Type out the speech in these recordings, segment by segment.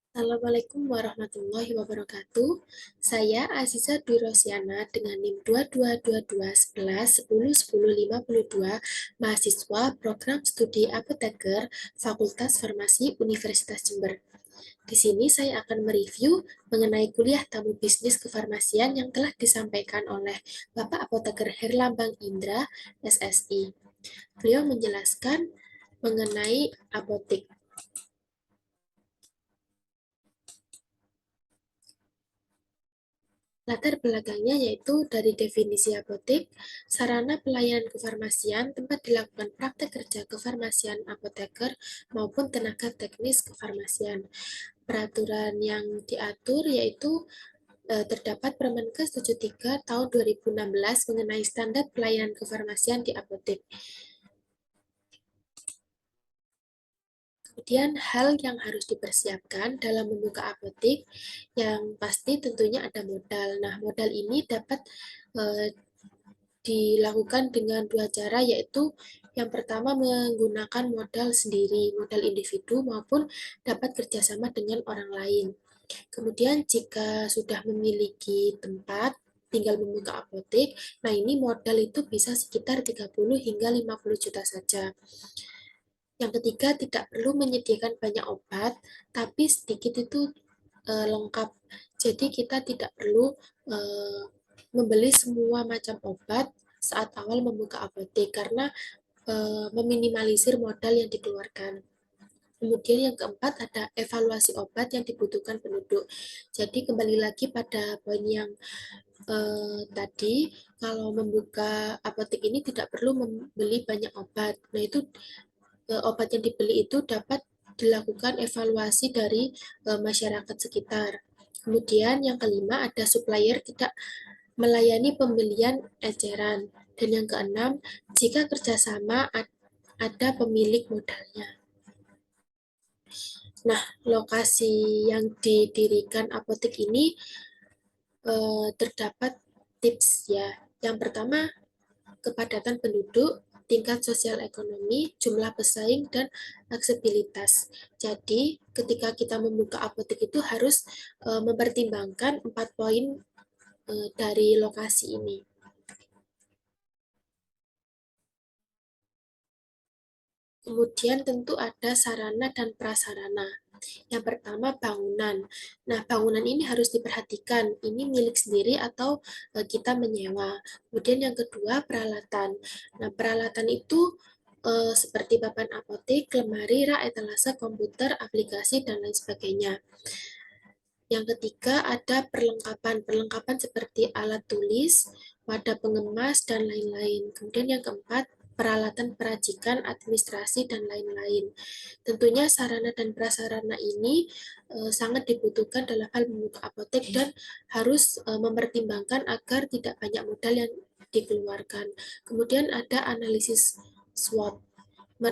Assalamualaikum warahmatullahi wabarakatuh. Saya Aziza Dwi Rosiana dengan NIM 222211101052, mahasiswa Program Studi Apoteker Fakultas Farmasi Universitas Jember. Di sini saya akan mereview mengenai kuliah tamu bisnis kefarmasian yang telah disampaikan oleh Bapak Apoteker Herlambang Indra, SSI. Beliau menjelaskan mengenai apotek. Latar belakangnya yaitu dari definisi apotek, sarana pelayanan kefarmasian, tempat dilakukan praktek kerja kefarmasian apoteker maupun tenaga teknis kefarmasian. Peraturan yang diatur yaitu terdapat Permenkes 73 tahun 2016 mengenai standar pelayanan kefarmasian di apotek. Kemudian hal yang harus dipersiapkan dalam membuka apotek, yang pasti tentunya ada modal. Nah, modal ini dapat dilakukan dengan dua cara, yaitu yang pertama menggunakan modal sendiri, modal individu, maupun dapat kerjasama dengan orang lain. Kemudian jika sudah memiliki tempat, tinggal membuka apotek, nah ini modal itu bisa sekitar 30 hingga 50 juta saja. Yang ketiga, tidak perlu menyediakan banyak obat, tapi sedikit itu lengkap. Jadi kita tidak perlu membeli semua macam obat saat awal membuka apotek karena meminimalisir modal yang dikeluarkan. Kemudian yang keempat ada evaluasi obat yang dibutuhkan penduduk. Jadi kembali lagi pada poin yang tadi, kalau membuka apotek ini tidak perlu membeli banyak obat. Nah itu obat yang dibeli itu dapat dilakukan evaluasi dari masyarakat sekitar. Kemudian yang kelima ada supplier tidak melayani pembelian eceran. Dan yang keenam, jika kerjasama ada pemilik modalnya. Nah, lokasi yang didirikan apotek ini terdapat tips ya. Yang pertama, kepadatan penduduk, tingkat sosial ekonomi, jumlah pesaing, dan aksesibilitas. Jadi, ketika kita membuka apotek itu harus mempertimbangkan 4 poin dari lokasi ini. Kemudian tentu ada sarana dan prasarana. Yang pertama bangunan. Nah, bangunan ini harus diperhatikan. Ini milik sendiri atau kita menyewa. Kemudian yang kedua peralatan. Nah, peralatan itu seperti papan apotek, lemari, rak, etalase, komputer, aplikasi, dan lain sebagainya. Yang ketiga ada perlengkapan. Perlengkapan seperti alat tulis, wadah pengemas, dan lain-lain. Kemudian yang keempat, peralatan peracikan, administrasi, dan lain-lain. Tentunya sarana dan prasarana ini sangat dibutuhkan dalam hal membuka apotek dan harus mempertimbangkan agar tidak banyak modal yang dikeluarkan. Kemudian ada analisis SWOT,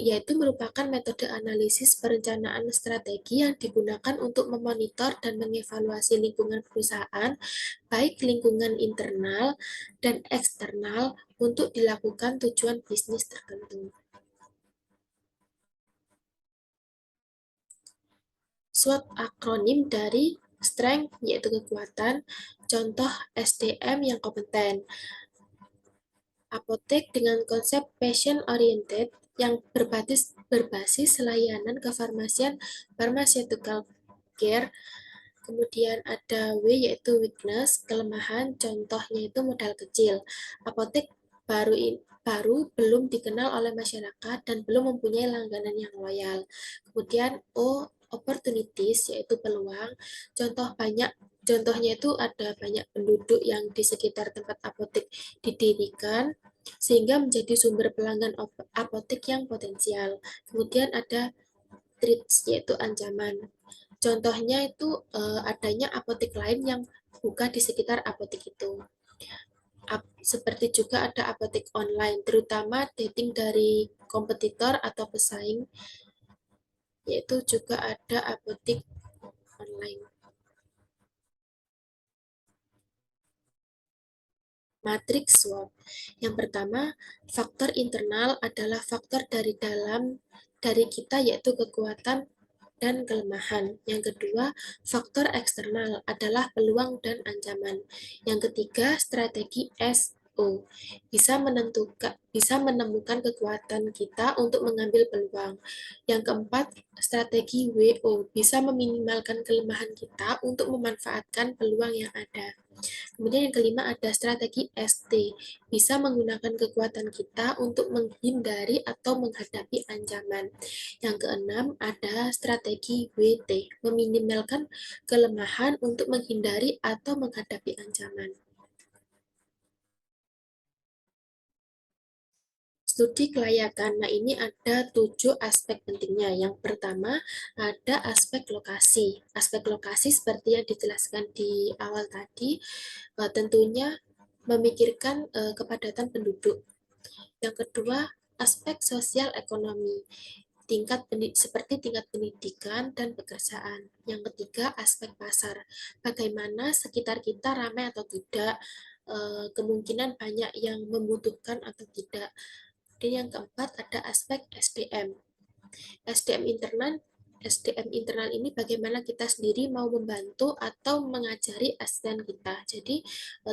yaitu merupakan metode analisis perencanaan strategi yang digunakan untuk memonitor dan mengevaluasi lingkungan perusahaan, baik lingkungan internal dan eksternal, untuk dilakukan tujuan bisnis tertentu. SWOT akronim dari strength, yaitu kekuatan, contoh SDM yang kompeten. Apotek dengan konsep patient oriented yang berbasis layanan kefarmasian pharmaceutical care. Kemudian ada W yaitu weakness, kelemahan, contohnya itu modal kecil. Apotek baru belum dikenal oleh masyarakat dan belum mempunyai langganan yang loyal. Kemudian O opportunities yaitu peluang. Contohnya itu ada banyak penduduk yang di sekitar tempat apotek didirikan sehingga menjadi sumber pelanggan apotek yang potensial. Kemudian ada threats yaitu ancaman. Contohnya itu adanya apotek lain yang buka di sekitar apotek itu. Seperti juga ada apotek online, terutama dating dari kompetitor atau pesaing, yaitu juga ada apotek online. Matriks SWOT. Yang pertama, faktor internal adalah faktor dari dalam dari kita, yaitu kekuatan dan kelemahan. Yang kedua, faktor eksternal adalah peluang dan ancaman. Yang ketiga, strategi SO bisa menemukan kekuatan kita untuk mengambil peluang. Yang keempat, strategi WO bisa meminimalkan kelemahan kita untuk memanfaatkan peluang yang ada. Kemudian yang kelima ada strategi ST, bisa menggunakan kekuatan kita untuk menghindari atau menghadapi ancaman. Yang keenam ada strategi WT, meminimalkan kelemahan untuk menghindari atau menghadapi ancaman. Studi kelayakan. Nah, ini ada 7 aspek pentingnya. Yang pertama, ada aspek lokasi. Aspek lokasi seperti yang dijelaskan di awal tadi, tentunya memikirkan kepadatan penduduk. Yang kedua, aspek sosial ekonomi. Seperti tingkat pendidikan dan pekerjaan. Yang ketiga, aspek pasar. Bagaimana sekitar kita ramai atau tidak, kemungkinan banyak yang membutuhkan atau tidak. Dan yang keempat ada aspek SDM. SDM internal SDM internal ini bagaimana kita sendiri mau membantu atau mengajari asisten kita. Jadi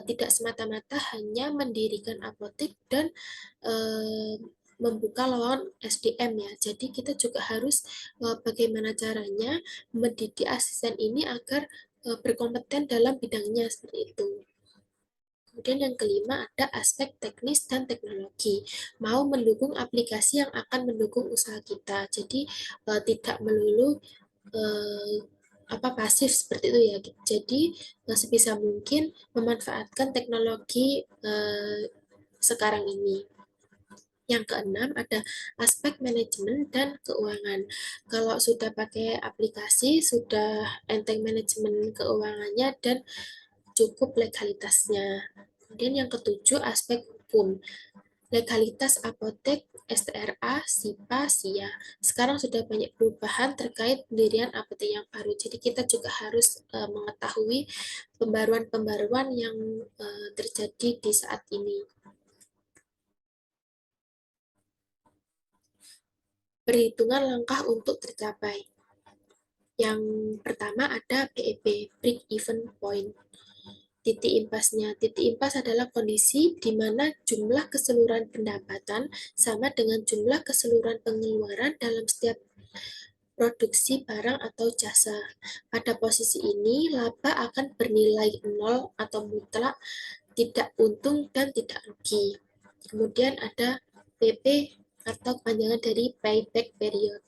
tidak semata-mata hanya mendirikan apotek dan membuka lowongan SDM ya. Jadi kita juga harus bagaimana caranya mendidik asisten ini agar berkompeten dalam bidangnya seperti itu. Kemudian yang kelima ada aspek teknis dan teknologi. Mau mendukung aplikasi yang akan mendukung usaha kita. Jadi tidak melulu pasif seperti itu ya. Jadi sebisa mungkin memanfaatkan teknologi sekarang ini. Yang keenam ada aspek manajemen dan keuangan. Kalau sudah pakai aplikasi, sudah enteng manajemen keuangannya dan cukup legalitasnya. Kemudian yang ketujuh, aspek hukum. Legalitas apotek, STRA, SIPA, SIA. Sekarang sudah banyak perubahan terkait pendirian apotek yang baru. Jadi kita juga harus mengetahui pembaruan-pembaruan yang terjadi di saat ini. Perhitungan langkah untuk tercapai. Yang pertama ada BEP, Break Even Point. Titik impasnya. Titik impas adalah kondisi di mana jumlah keseluruhan pendapatan sama dengan jumlah keseluruhan pengeluaran dalam setiap produksi barang atau jasa. Pada posisi ini, laba akan bernilai nol atau mutlak, tidak untung dan tidak rugi. Kemudian ada PP atau kepanjangan dari payback period.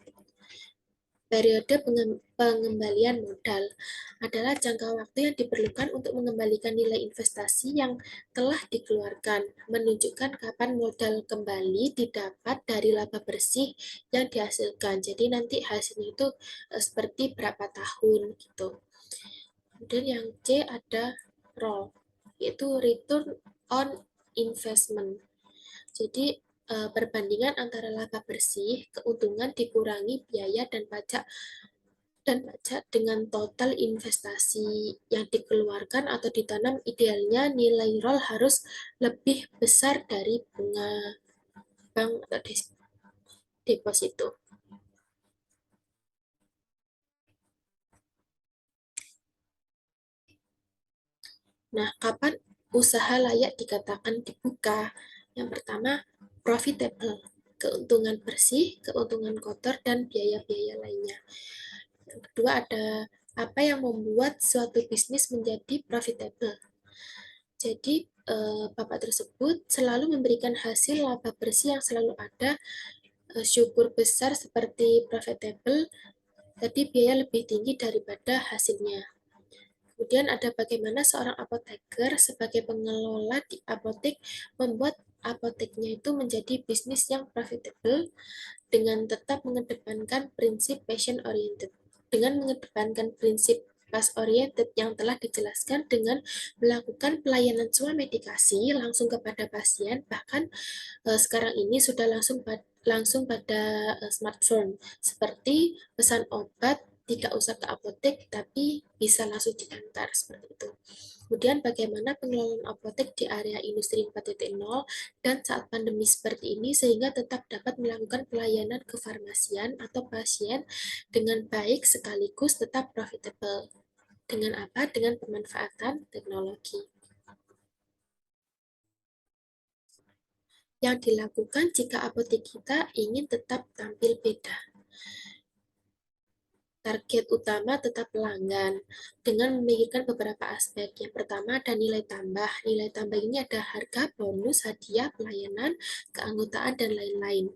Periode pengembalian modal adalah jangka waktu yang diperlukan untuk mengembalikan nilai investasi yang telah dikeluarkan, menunjukkan kapan modal kembali didapat dari laba bersih yang dihasilkan. Jadi nanti hasilnya itu seperti berapa tahun gitu. Kemudian yang C ada ROI, yaitu Return on Investment. Jadi perbandingan antara laba bersih, keuntungan dikurangi biaya dan pajak dengan total investasi yang dikeluarkan atau ditanam, idealnya nilai ROL harus lebih besar dari bunga bank atau deposito. Nah, kapan usaha layak dikatakan dibuka? Yang pertama, profitable, keuntungan bersih, keuntungan kotor, dan biaya-biaya lainnya. Yang kedua ada apa yang membuat suatu bisnis menjadi profitable. Jadi Bapak tersebut selalu memberikan hasil laba bersih yang selalu ada, syukur besar seperti profitable, tapi biaya lebih tinggi daripada hasilnya. Kemudian ada bagaimana seorang apoteker sebagai pengelola di apotek membuat apoteknya itu menjadi bisnis yang profitable dengan tetap mengedepankan prinsip patient oriented. Dengan mengedepankan prinsip pass oriented yang telah dijelaskan dengan melakukan pelayanan swamedikasi langsung kepada pasien, bahkan sekarang ini sudah langsung pada smartphone seperti pesan obat tidak usah ke apotek, tapi bisa langsung diantar seperti itu. Kemudian bagaimana pengelolaan apotek di area industri 4.0 dan saat pandemi seperti ini sehingga tetap dapat melakukan pelayanan kefarmasian atau pasien dengan baik sekaligus tetap profitable. Dengan apa? Dengan pemanfaatan teknologi. Yang dilakukan jika apotek kita ingin tetap tampil beda. Target utama tetap pelanggan dengan memikirkan beberapa aspek. Yang pertama ada nilai tambah. Nilai tambah ini ada harga, bonus, hadiah, pelayanan, keanggotaan, dan lain-lain.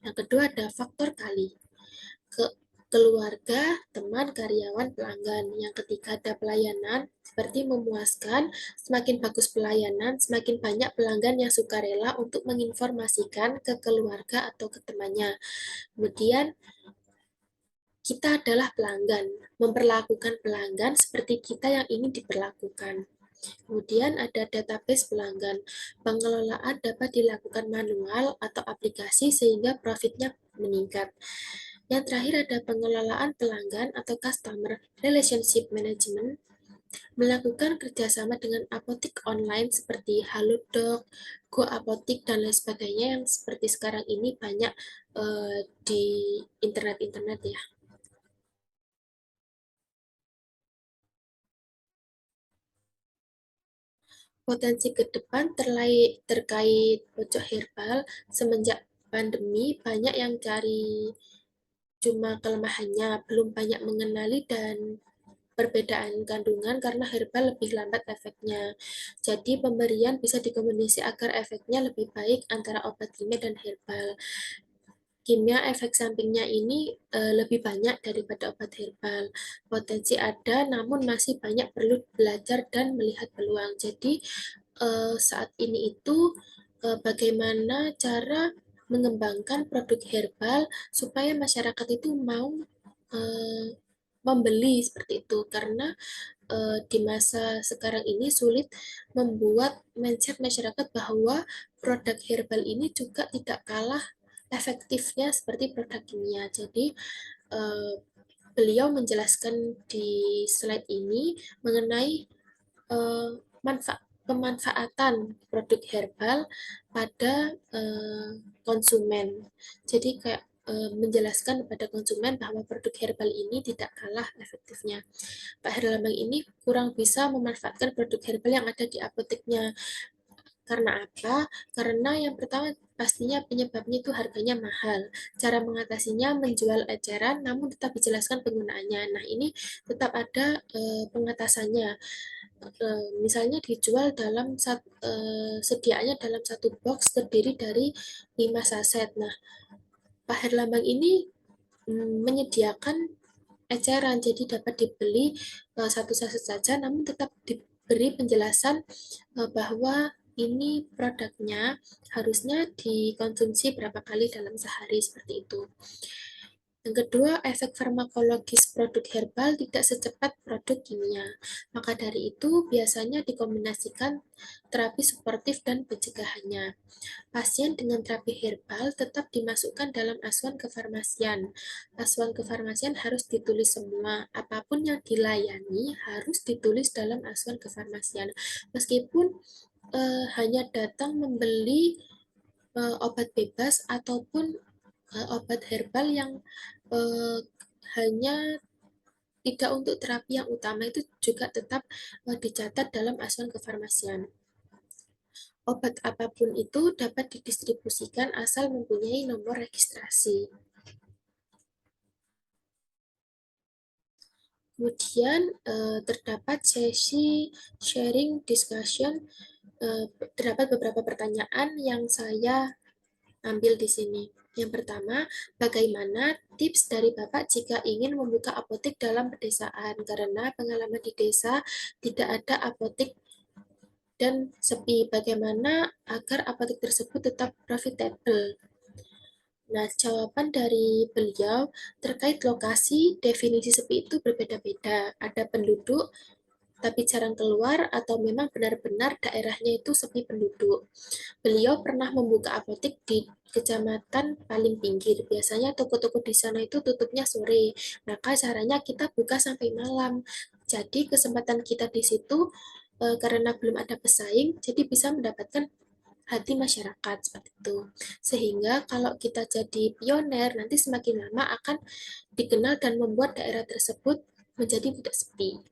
Yang kedua ada faktor kali. Keluarga, teman, karyawan, pelanggan. Yang ketiga ada pelayanan, seperti memuaskan, semakin bagus pelayanan, semakin banyak pelanggan yang sukarela untuk menginformasikan ke keluarga atau ke temannya. Kemudian kita adalah pelanggan, memperlakukan pelanggan seperti kita yang ingin diperlakukan. Kemudian ada database pelanggan. Pengelolaan dapat dilakukan manual atau aplikasi sehingga profitnya meningkat. Yang terakhir ada pengelolaan pelanggan atau customer relationship management, melakukan kerjasama dengan apotik online seperti Halodoc, Go Apotik, dan lain sebagainya yang seperti sekarang ini banyak di internet-internet ya. Potensi ke depan terkait pojok herbal semenjak pandemi banyak yang cari cuma kelemahannya, belum banyak mengenali dan perbedaan kandungan karena herbal lebih lambat efeknya. Jadi pemberian bisa dikombinasi agar efeknya lebih baik antara obat kimia dan herbal. Kimia efek sampingnya ini lebih banyak daripada obat herbal. Potensi ada, namun masih banyak perlu belajar dan melihat peluang. Jadi saat ini itu bagaimana cara mengembangkan produk herbal supaya masyarakat itu mau uh, membeli seperti itu karena di masa sekarang ini sulit membuat mindset masyarakat bahwa produk herbal ini juga tidak kalah efektifnya seperti produk kimia. Jadi eh, beliau menjelaskan di slide ini mengenai eh, pemanfaatan produk herbal pada konsumen. Jadi kayak menjelaskan kepada konsumen bahwa produk herbal ini tidak kalah efektifnya. Pak Herlambang ini kurang bisa memanfaatkan produk herbal yang ada di apoteknya. Karena apa? Karena yang pertama pastinya penyebabnya itu harganya mahal. Cara mengatasinya menjual eceran namun tetap dijelaskan penggunaannya. Nah, ini tetap ada pengatasannya. Misalnya dijual dalam sediaannya dalam satu box terdiri dari 5 saset. Nah, Pak Herlambang ini menyediakan eceran, jadi dapat dibeli satu saset saja, namun tetap diberi penjelasan bahwa ini produknya harusnya dikonsumsi berapa kali dalam sehari seperti itu. Yang kedua, efek farmakologis produk herbal tidak secepat produk kimia. Maka dari itu, biasanya dikombinasikan terapi suportif dan pencegahannya. Pasien dengan terapi herbal tetap dimasukkan dalam asuhan kefarmasian. Asuhan kefarmasian harus ditulis semua. Apapun yang dilayani harus ditulis dalam asuhan kefarmasian. Meskipun hanya datang membeli obat bebas ataupun obat herbal yang uh, hanya tidak untuk terapi yang utama itu juga tetap dicatat dalam asuhan kefarmasian. Obat apapun itu dapat didistribusikan asal mempunyai nomor registrasi. Kemudian terdapat sesi sharing discussion, terdapat beberapa pertanyaan yang saya ambil di sini. Yang pertama, bagaimana tips dari Bapak jika ingin membuka apotek dalam pedesaan? Karena pengalaman di desa tidak ada apotek dan sepi. Bagaimana agar apotek tersebut tetap profitable? Nah, jawaban dari beliau terkait lokasi, definisi sepi itu berbeda-beda. Ada penduduk, tapi jarang keluar atau memang benar-benar daerahnya itu sepi penduduk. Beliau pernah membuka apotek di kecamatan paling pinggir. Biasanya toko-toko di sana itu tutupnya sore, maka caranya kita buka sampai malam. Jadi kesempatan kita di situ karena belum ada pesaing, jadi bisa mendapatkan hati masyarakat seperti itu. Sehingga kalau kita jadi pioner, nanti semakin lama akan dikenal dan membuat daerah tersebut menjadi tidak sepi.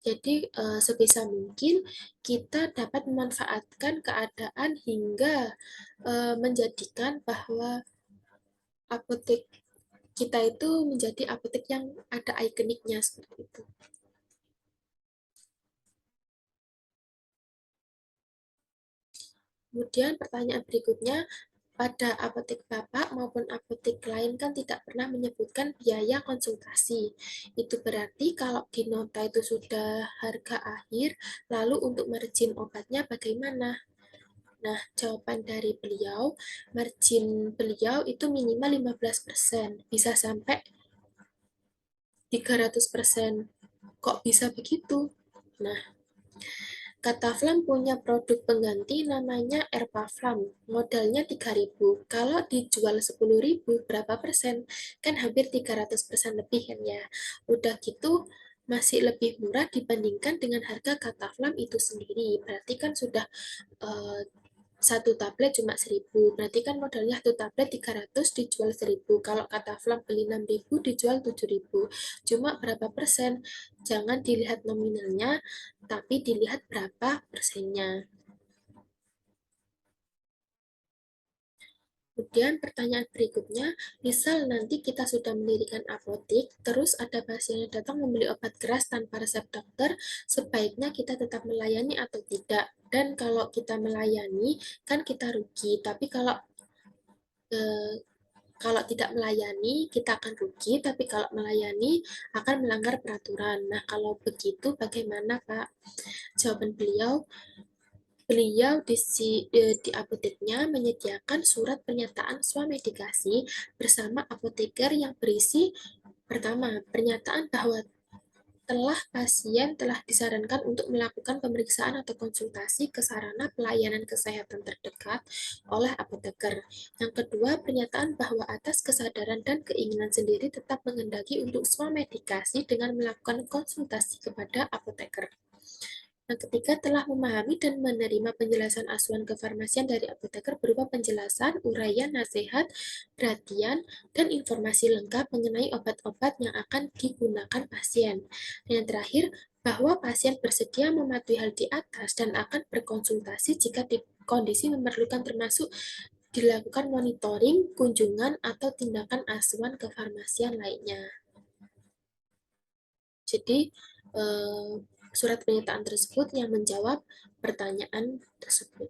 Jadi sebisa mungkin kita dapat memanfaatkan keadaan hingga menjadikan bahwa apotek kita itu menjadi apotek yang ada ikoniknya seperti itu. Kemudian pertanyaan berikutnya, pada apotek Bapak maupun apotek lain kan tidak pernah menyebutkan biaya konsultasi. Itu berarti kalau di nota itu sudah harga akhir, lalu untuk margin obatnya bagaimana? Nah, jawaban dari beliau, margin beliau itu minimal 15%, bisa sampai 300%. Kok bisa begitu? Nah, Kataflam punya produk pengganti namanya Erpaflam. Modalnya 3.000. Kalau dijual 10.000, berapa persen? Kan hampir 300% lebih kan ya. Udah gitu masih lebih murah dibandingkan dengan harga Kataflam itu sendiri. Berarti kan sudah eh, satu tablet cuma 1.000, berarti kan modalnya satu tablet 300 dijual 1.000. Kalau kata Flam beli 6.000 dijual 7.000. Cuma berapa persen? Jangan dilihat nominalnya, tapi dilihat berapa persennya. Kemudian pertanyaan berikutnya, misal nanti kita sudah mendirikan apotek, terus ada pasien yang datang membeli obat keras tanpa resep dokter, sebaiknya kita tetap melayani atau tidak? Dan kalau kita melayani, kan kita rugi. Tapi eh, kalau tidak melayani, kita akan rugi, tapi kalau melayani akan melanggar peraturan. Nah, kalau begitu bagaimana, Pak? Jawaban beliau, di apoteknya menyediakan surat pernyataan swamedikasi bersama apoteker yang berisi pertama, pernyataan bahwa pasien telah disarankan untuk melakukan pemeriksaan atau konsultasi ke sarana pelayanan kesehatan terdekat oleh apoteker. Yang kedua, pernyataan bahwa atas kesadaran dan keinginan sendiri tetap mengendaki untuk swamedikasi dengan melakukan konsultasi kepada apoteker. Yang ketiga, telah memahami dan menerima penjelasan asuhan kefarmasian dari apoteker berupa penjelasan, uraian, nasihat, perhatian, dan informasi lengkap mengenai obat-obat yang akan digunakan pasien. Dan yang terakhir, bahwa pasien bersedia mematuhi hal di atas dan akan berkonsultasi jika di kondisi memerlukan, termasuk dilakukan monitoring, kunjungan, atau tindakan asuhan kefarmasian lainnya. Jadi, surat pernyataan tersebut yang menjawab pertanyaan tersebut.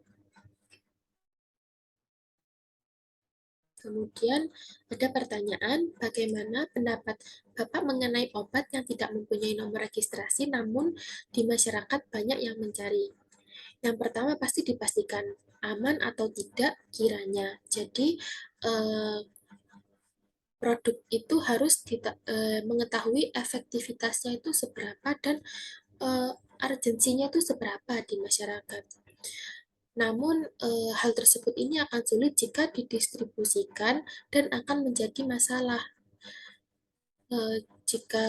Kemudian ada pertanyaan, bagaimana pendapat Bapak mengenai obat yang tidak mempunyai nomor registrasi namun di masyarakat banyak yang mencari? Yang pertama pasti dipastikan aman atau tidak kiranya. Jadi produk itu harus mengetahui efektivitasnya itu seberapa dan urgensinya itu seberapa di masyarakat. Namun, hal tersebut ini akan sulit jika didistribusikan dan akan menjadi masalah jika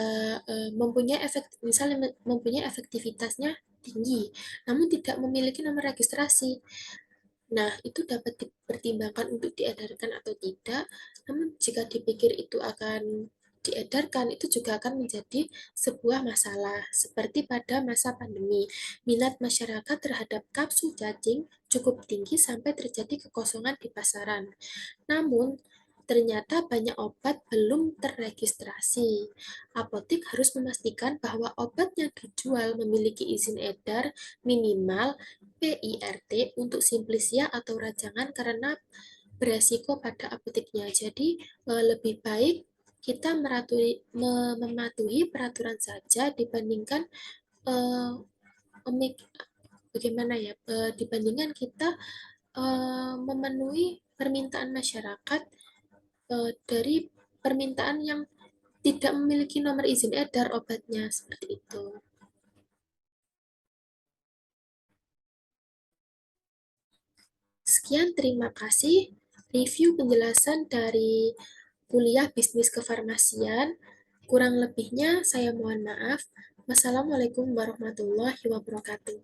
misalnya mempunyai efektivitasnya tinggi, namun tidak memiliki nomor registrasi. Nah, itu dapat dipertimbangkan untuk diedarkan atau tidak, namun jika dipikir itu akan diedarkan, itu juga akan menjadi sebuah masalah. Seperti pada masa pandemi, minat masyarakat terhadap kapsul cacing cukup tinggi sampai terjadi kekosongan di pasaran. Namun, ternyata banyak obat belum terregistrasi. Apotek harus memastikan bahwa obat yang dijual memiliki izin edar minimal PIRT untuk simplisia atau rajangan karena beresiko pada apoteknya. Jadi, lebih baik kita mematuhi peraturan saja dibandingkan eh, bagaimana ya, dibandingkan kita memenuhi permintaan masyarakat dari permintaan yang tidak memiliki nomor izin edar obatnya seperti itu. Sekian, terima kasih review penjelasan dari kuliah bisnis kefarmasian. Kurang lebihnya saya mohon maaf. Wassalamualaikum warahmatullahi wabarakatuh.